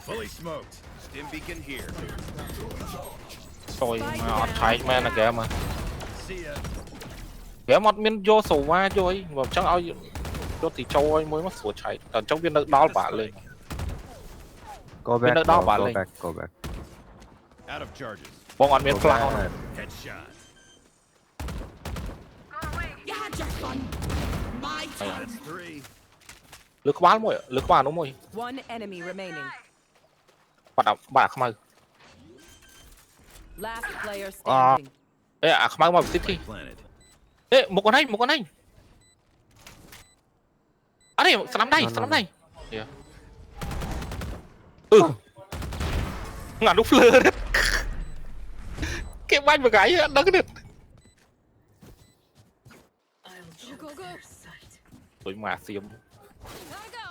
Fully smoked. Stim beacon here. Rồi mà ọt cháy mẹ là kìa mà See ya. kìa một miếng vô sổ qua vô ấy mà chắc ao vô thì châu ấy mới mất sổ cháy còn trong viên nước đó bạn lên Go Bên back, nơi đó bro. bạn Go lên. back, go back. Out of charges. bong ăn miếng Go phao back. Headshot. You had your fun. My turn. That's three. lướt bán mồi lướt bán đúng mồi One enemy remaining. bạn không ai Last player standing. ê à không ai mà tiếp đi Planet. ê một con này à đây sắm đây No, no, sắm no. đây yeah. ngàn lúc lơ đấy cái banh một cái đó cái được Go, go, go. tôi mà xiêm I got